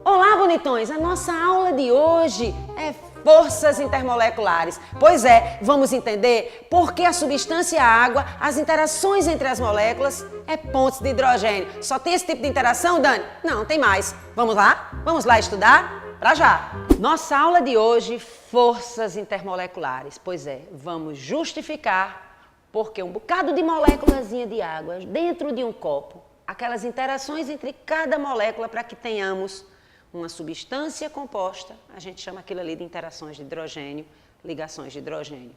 Olá, bonitões! A nossa aula de hoje é forças intermoleculares. Pois é, vamos entender por que a substância água, as interações entre as moléculas, é pontes de hidrogênio. Só tem esse tipo de interação, Dani? Não, tem mais. Vamos lá? Vamos lá estudar? Pra já! Nossa aula de hoje, forças intermoleculares. Pois é, vamos justificar porque um bocado de moléculazinha de água dentro de um copo, aquelas interações entre cada molécula para que tenhamos uma substância composta, a gente chama aquilo ali de interações de hidrogênio, ligações de hidrogênio.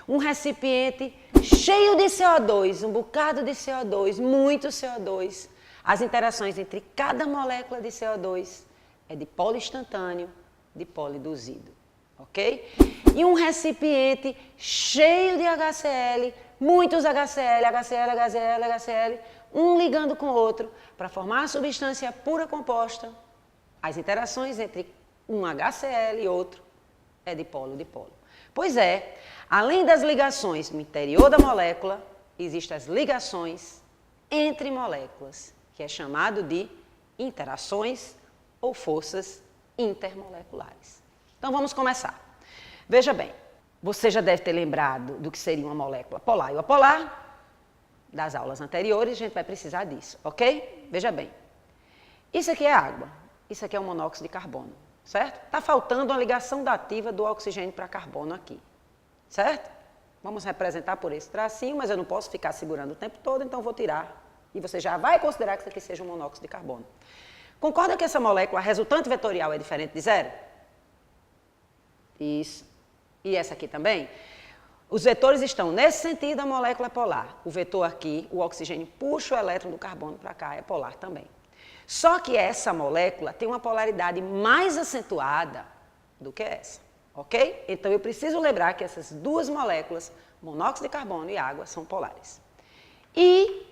Um recipiente cheio de CO2, um bocado de CO2, muito CO2. As interações entre cada molécula de CO2 é dipolo instantâneo, dipolo induzido, ok? E um recipiente cheio de HCl, muitos HCl, HCl, HCl, HCl, um ligando com o outro para formar a substância pura composta. As interações entre um HCl e outro é dipolo-dipolo. Pois é, além das ligações no interior da molécula, existem as ligações entre moléculas, que é chamado de interações ou forças intermoleculares. Então vamos começar. Veja bem, você já deve ter lembrado do que seria uma molécula polar e apolar. Das aulas anteriores a gente vai precisar disso, ok? Veja bem, isso aqui é água. Isso aqui é o monóxido de carbono, certo? Está faltando uma ligação dativa do oxigênio para carbono aqui, certo? Vamos representar por esse tracinho, mas eu não posso ficar segurando o tempo todo, então vou tirar. E você já vai considerar que isso aqui seja um monóxido de carbono. Concorda que essa molécula, a resultante vetorial, é diferente de zero? Isso. E essa aqui também? Os vetores estão nesse sentido, a molécula é polar. O vetor aqui, o oxigênio puxa o elétron do carbono para cá, é polar também. Só que essa molécula tem uma polaridade mais acentuada do que essa, ok? Então eu preciso lembrar que essas duas moléculas, monóxido de carbono e água, são polares. E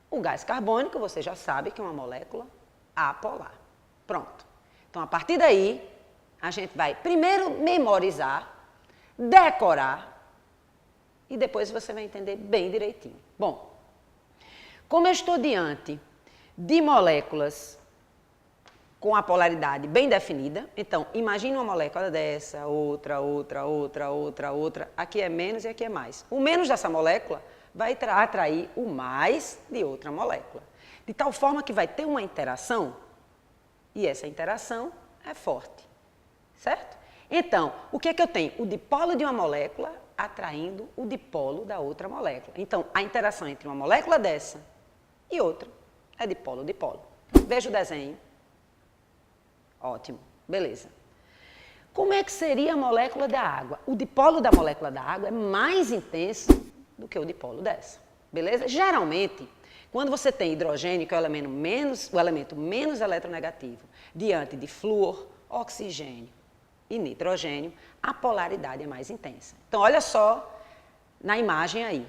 o gás carbônico, você já sabe que é uma molécula apolar. Pronto. Então a partir daí, a gente vai primeiro memorizar, decorar e depois você vai entender bem direitinho. Bom, como eu estou diante de moléculas com a polaridade bem definida. Então, imagine uma molécula dessa, outra. Aqui é menos e aqui é mais. O menos dessa molécula vai atrair o mais de outra molécula. De tal forma que vai ter uma interação e essa interação é forte, certo? Então, o que é que eu tenho? O dipolo de uma molécula atraindo o dipolo da outra molécula. Então, a interação entre uma molécula dessa e outra é dipolo-dipolo. Veja o desenho. Ótimo. Beleza. Como é que seria a molécula da água? O dipolo da molécula da água é mais intenso do que o dipolo dessa. Beleza? Geralmente, quando você tem hidrogênio, que é o elemento menos eletronegativo, diante de flúor, oxigênio e nitrogênio, a polaridade é mais intensa. Então, olha só na imagem aí.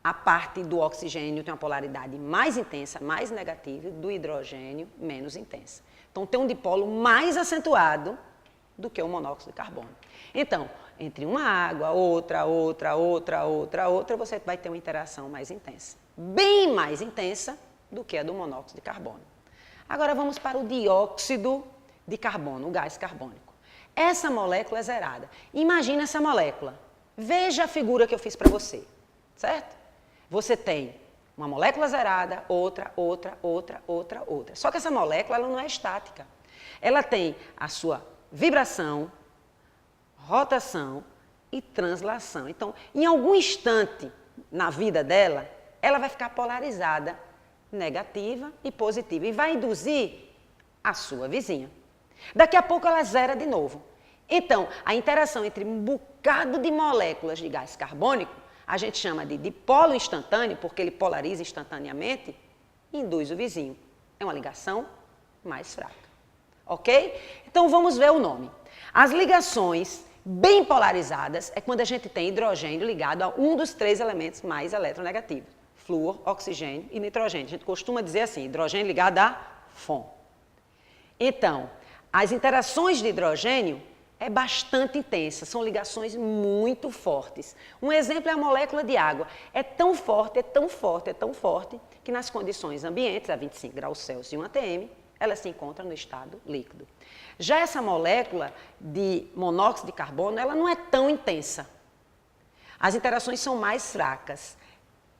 A parte do oxigênio tem uma polaridade mais intensa, mais negativa, do hidrogênio menos intensa. Então, tem um dipolo mais acentuado do que o monóxido de carbono. Então, entre uma água, outra, você vai ter uma interação mais intensa. Bem mais intensa do que a do monóxido de carbono. Agora, vamos para o dióxido de carbono, o gás carbônico. Essa molécula é zerada. Imagina essa molécula. Veja a figura que eu fiz para você, certo? Você tem uma molécula zerada, outra. Só que essa molécula ela não é estática. Ela tem a sua vibração, rotação e translação. Então, em algum instante na vida dela, ela vai ficar polarizada, negativa e positiva. E vai induzir a sua vizinha. Daqui a pouco ela zera de novo. Então, a interação entre um bocado de moléculas de gás carbônico a gente chama de dipolo instantâneo, porque ele polariza instantaneamente e induz o vizinho. É uma ligação mais fraca. Ok? Então vamos ver o nome. As ligações bem polarizadas é quando a gente tem hidrogênio ligado a um dos três elementos mais eletronegativos. Flúor, oxigênio e nitrogênio. A gente costuma dizer assim, hidrogênio ligado a FON. Então, as interações de hidrogênio é bastante intensa, são ligações muito fortes. Um exemplo é a molécula de água. É tão forte, que nas condições ambientes, a 25 graus Celsius e 1 atm, ela se encontra no estado líquido. Já essa molécula de monóxido de carbono, ela não é tão intensa. As interações são mais fracas.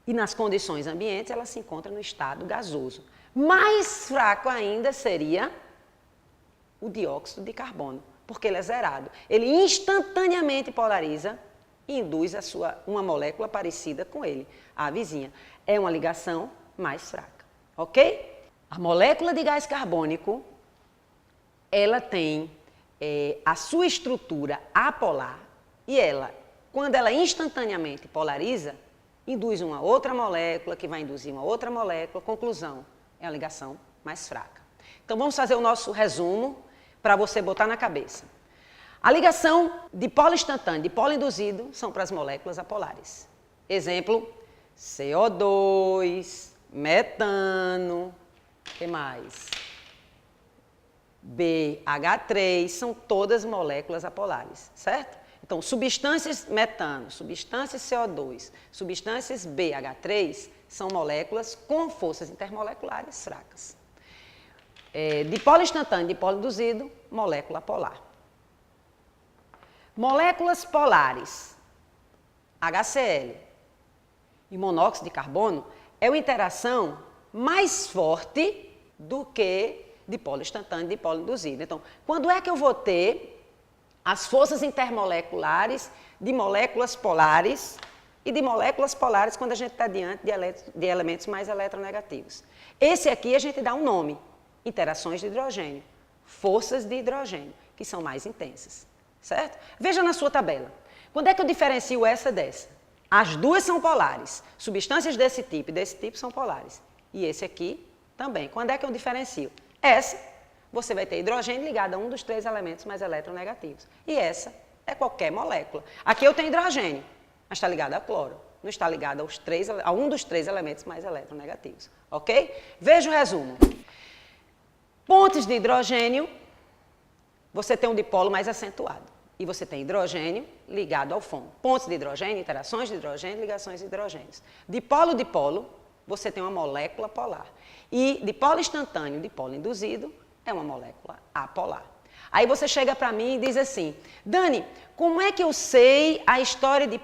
E nas condições ambientes, ela se encontra no estado gasoso. Mais fraco ainda seria o dióxido de carbono, porque ele é zerado. Ele instantaneamente polariza e induz uma molécula parecida com ele, a vizinha. É uma ligação mais fraca, ok? A molécula de gás carbônico, ela tem a sua estrutura apolar e ela, quando ela instantaneamente polariza, induz uma outra molécula, que vai induzir uma outra molécula. Conclusão, é a ligação mais fraca. Então, vamos fazer o nosso resumo para você botar na cabeça. A ligação de polo instantâneo e de polo induzido são para as moléculas apolares. Exemplo, CO2, metano, o que mais? BH3, são todas moléculas apolares, certo? Então, substâncias metano, substâncias CO2, substâncias BH3 são moléculas com forças intermoleculares fracas. Dipolo instantâneo e dipolo induzido, molécula polar. Moléculas polares, HCl e monóxido de carbono, é uma interação mais forte do que dipolo instantâneo e dipolo induzido. Então, quando é que eu vou ter as forças intermoleculares de moléculas polares e de moléculas polares quando a gente está diante de elementos mais eletronegativos? Esse aqui a gente dá um nome, interações de hidrogênio, forças de hidrogênio, que são mais intensas, certo? Veja na sua tabela. Quando é que eu diferencio essa dessa? As duas são polares. Substâncias desse tipo e desse tipo são polares. E esse aqui também. Quando é que eu diferencio? Essa, você vai ter hidrogênio ligado a um dos três elementos mais eletronegativos. E essa é qualquer molécula. Aqui eu tenho hidrogênio, mas está ligado a cloro. Não está ligado a um dos três elementos mais eletronegativos. Ok? Veja o resumo. Pontes de hidrogênio, você tem um dipolo mais acentuado. E você tem hidrogênio ligado ao FON. Pontes de hidrogênio, interações de hidrogênio, ligações de hidrogênios. Dipolo-dipolo, você tem uma molécula polar. E dipolo instantâneo, dipolo induzido, é uma molécula apolar. Aí você chega para mim e diz assim, Dani, como é que eu sei a história de